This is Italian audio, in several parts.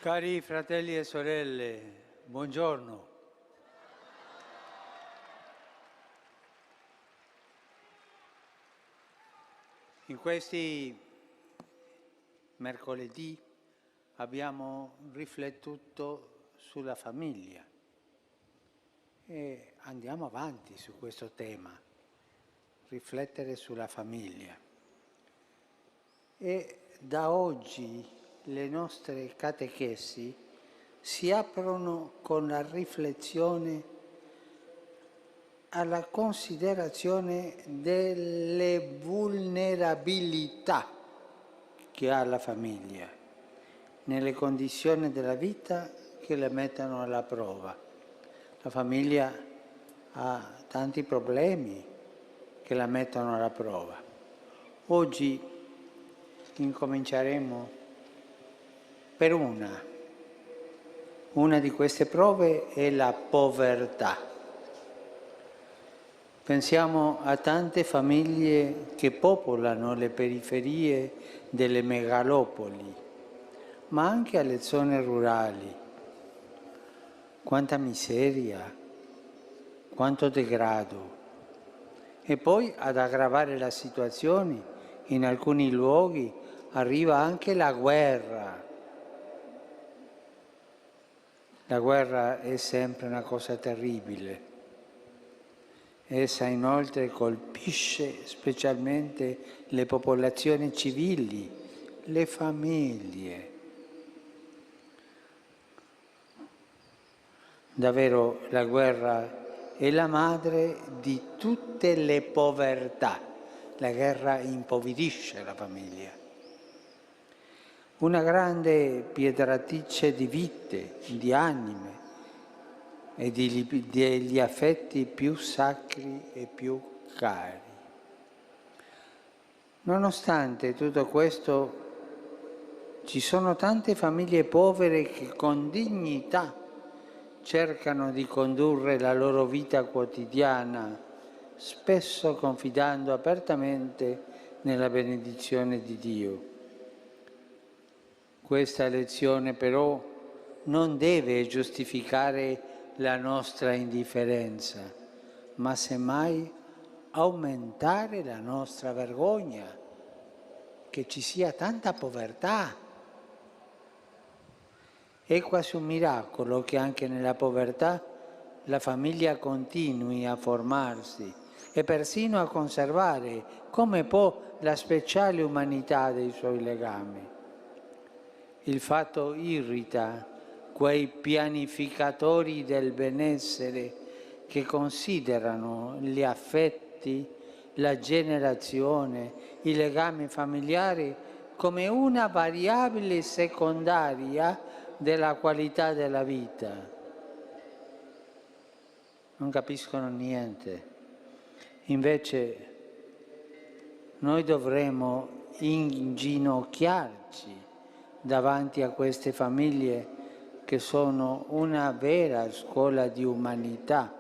Cari fratelli e sorelle, buongiorno. In questi mercoledì abbiamo riflettuto sulla famiglia e andiamo avanti su questo tema, riflettere sulla famiglia. E da oggi le nostre catechesi si aprono con la riflessione alla considerazione delle vulnerabilità che ha la famiglia nelle condizioni della vita che le mettono alla prova. La famiglia ha tanti problemi che la mettono alla prova. Oggi incominceremo per una di queste prove è la povertà. Pensiamo a tante famiglie che popolano le periferie delle megalopoli, ma anche alle zone rurali. Quanta miseria, quanto degrado. E poi ad aggravare la situazione, in alcuni luoghi arriva anche la guerra. La guerra è sempre una cosa terribile. Essa inoltre colpisce specialmente le popolazioni civili, le famiglie. Davvero la guerra è la madre di tutte le povertà. La guerra impoverisce la famiglia. Una grande pietratrice di vite, di anime e degli affetti più sacri e più cari. Nonostante tutto questo, ci sono tante famiglie povere che con dignità cercano di condurre la loro vita quotidiana, spesso confidando apertamente nella benedizione di Dio. Questa lezione però non deve giustificare la nostra indifferenza, ma semmai aumentare la nostra vergogna, che ci sia tanta povertà. È quasi un miracolo che anche nella povertà la famiglia continui a formarsi e persino a conservare, come può, la speciale umanità dei suoi legami. Il fatto irrita quei pianificatori del benessere che considerano gli affetti, la generazione, i legami familiari come una variabile secondaria della qualità della vita. Non capiscono niente. Invece noi dovremmo inginocchiarci davanti a queste famiglie che sono una vera scuola di umanità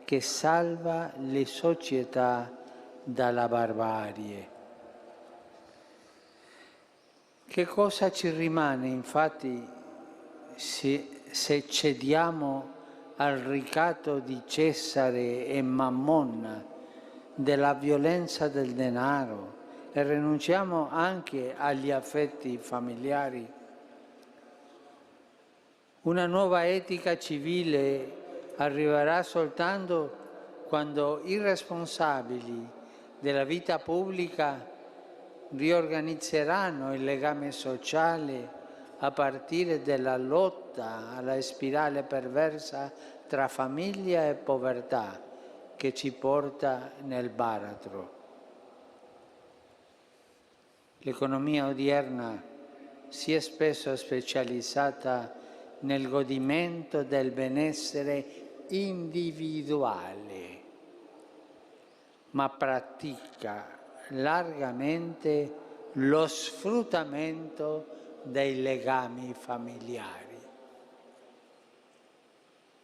che salva le società dalla barbarie. Che cosa ci rimane infatti se cediamo al ricatto di Cesare e Mammon, della violenza del denaro e rinunciamo anche agli affetti familiari? Una nuova etica civile arriverà soltanto quando i responsabili della vita pubblica riorganizzeranno il legame sociale a partire dalla lotta alla spirale perversa tra famiglia e povertà che ci porta nel baratro. L'economia odierna si è spesso specializzata nel godimento del benessere individuale, ma pratica largamente lo sfruttamento dei legami familiari.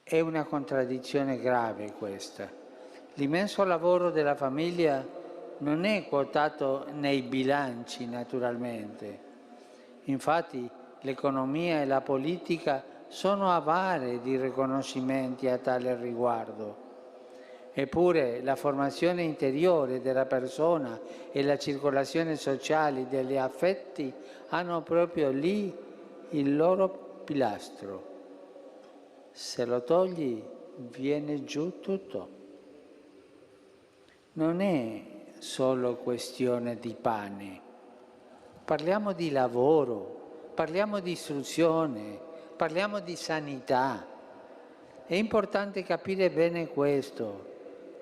È una contraddizione grave questa. L'immenso lavoro della famiglia non è quotato nei bilanci, naturalmente. Infatti, l'economia e la politica sono avare di riconoscimenti a tale riguardo. Eppure la formazione interiore della persona e la circolazione sociale degli affetti hanno proprio lì il loro pilastro. Se lo togli, viene giù tutto. Non è solo questione di pane. Parliamo di lavoro, parliamo di istruzione, parliamo di sanità. È importante capire bene questo.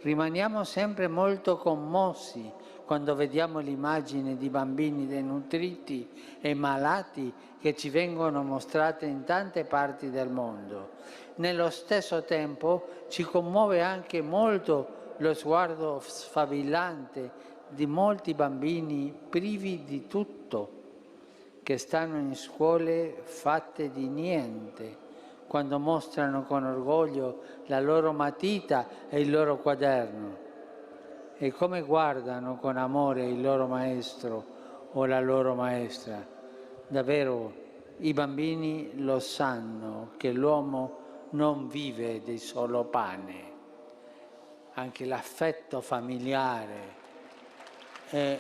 Rimaniamo sempre molto commossi quando vediamo l'immagine di bambini denutriti e malati che ci vengono mostrate in tante parti del mondo. Nello stesso tempo ci commuove anche molto lo sguardo sfavillante di molti bambini privi di tutto, che stanno in scuole fatte di niente, quando mostrano con orgoglio la loro matita e il loro quaderno, e come guardano con amore il loro maestro o la loro maestra. Davvero i bambini lo sanno che l'uomo non vive di solo pane, anche l'affetto familiare è...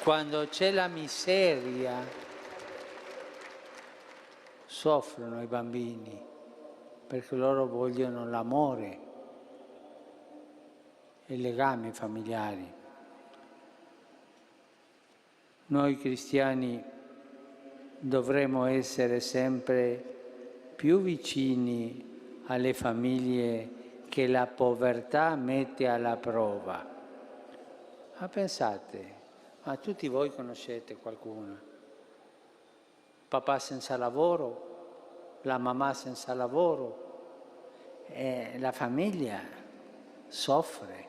Quando c'è la miseria, soffrono i bambini, perché loro vogliono l'amore e i legami familiari. Noi cristiani dovremmo essere sempre più vicini alle famiglie che la povertà mette alla prova. Ma pensate, ma tutti voi conoscete qualcuno? Papà senza lavoro, la mamma senza lavoro, e la famiglia soffre,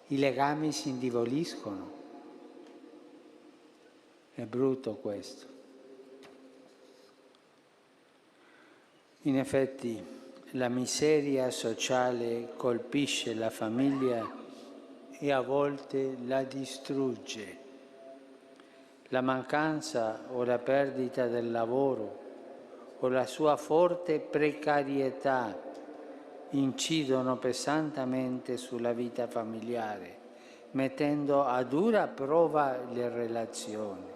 i legami si indeboliscono. È brutto questo. In effetti la miseria sociale colpisce la famiglia e a volte la distrugge. La mancanza o la perdita del lavoro o la sua forte precarietà incidono pesantemente sulla vita familiare, mettendo a dura prova le relazioni.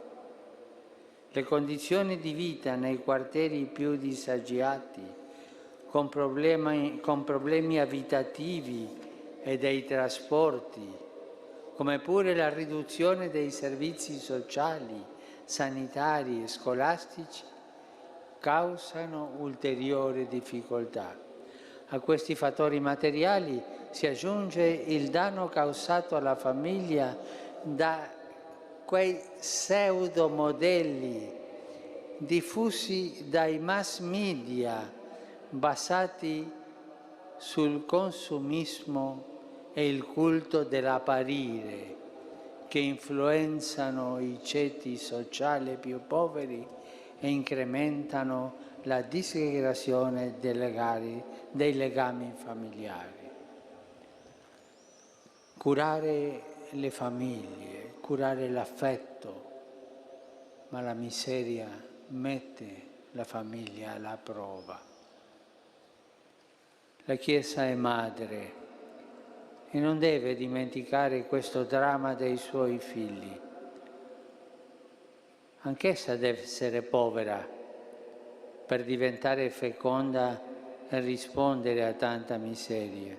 Le condizioni di vita nei quartieri più disagiati, con problemi abitativi e dei trasporti, come pure la riduzione dei servizi sociali, sanitari e scolastici, causano ulteriori difficoltà. A questi fattori materiali si aggiunge il danno causato alla famiglia da quei pseudomodelli diffusi dai mass media basati sul consumismo e il culto dell'apparire, che influenzano i ceti sociali più poveri e incrementano la disgregazione dei legami familiari. Curare le famiglie, curare l'affetto, ma la miseria mette la famiglia alla prova. La Chiesa è madre e non deve dimenticare questo dramma dei suoi figli. Anch'essa deve essere povera per diventare feconda e rispondere a tanta miseria.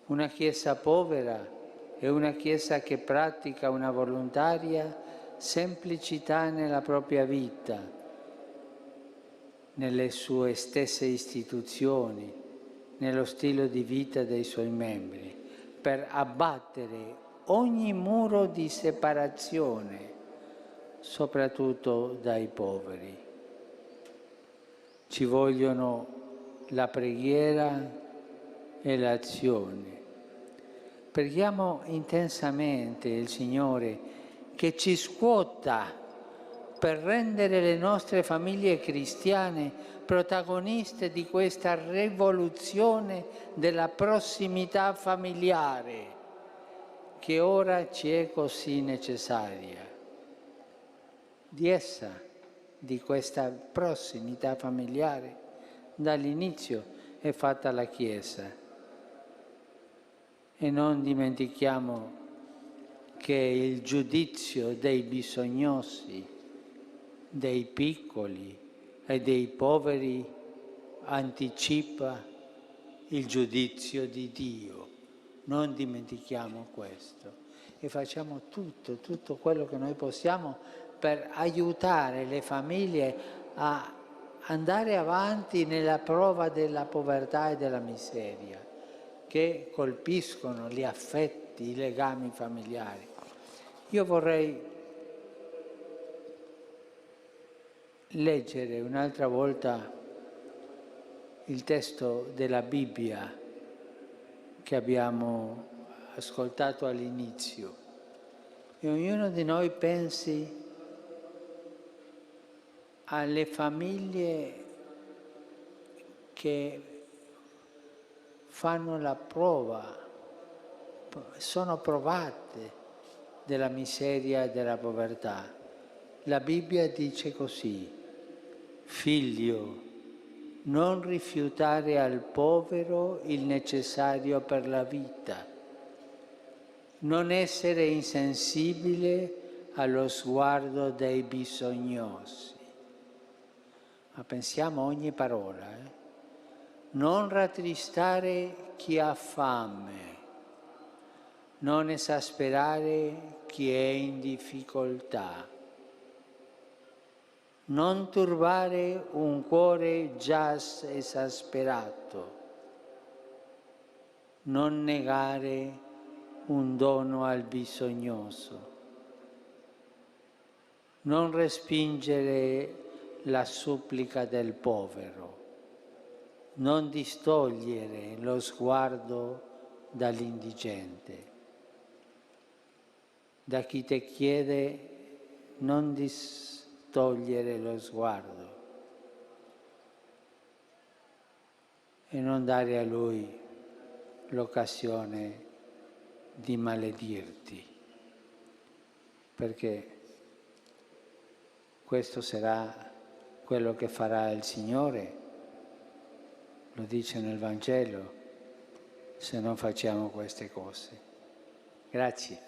Una Chiesa povera è una Chiesa che pratica una volontaria semplicità nella propria vita, nelle sue stesse istituzioni, nello stile di vita dei suoi membri, per abbattere ogni muro di separazione, soprattutto dai poveri. Ci vogliono la preghiera e l'azione. Preghiamo intensamente il Signore che ci scuota per rendere le nostre famiglie cristiane protagoniste di questa rivoluzione della prossimità familiare, che ora ci è così necessaria. Di essa, di questa prossimità familiare, dall'inizio è fatta la Chiesa. E non dimentichiamo che il giudizio dei bisognosi, dei piccoli e dei poveri anticipa il giudizio di Dio. Non dimentichiamo questo e facciamo tutto quello che noi possiamo per aiutare le famiglie a andare avanti nella prova della povertà e della miseria che colpiscono gli affetti, i legami familiari. Io vorrei leggere un'altra volta il testo della Bibbia che abbiamo ascoltato all'inizio e ognuno di noi pensi alle famiglie che fanno la prova, sono provate della miseria e della povertà. La Bibbia dice così: figlio, non rifiutare al povero il necessario per la vita, non essere insensibile allo sguardo dei bisognosi. Ma pensiamo a ogni parola, Non rattristare chi ha fame, non esasperare chi è in difficoltà, non turbare un cuore già esasperato, non negare un dono al bisognoso, non respingere la supplica del povero, non distogliere lo sguardo dall'indigente. Da chi ti chiede non distogliere lo sguardo e non dare a lui l'occasione di maledirti, perché questo sarà quello che farà il Signore, lo dice nel Vangelo, se non facciamo queste cose. Grazie.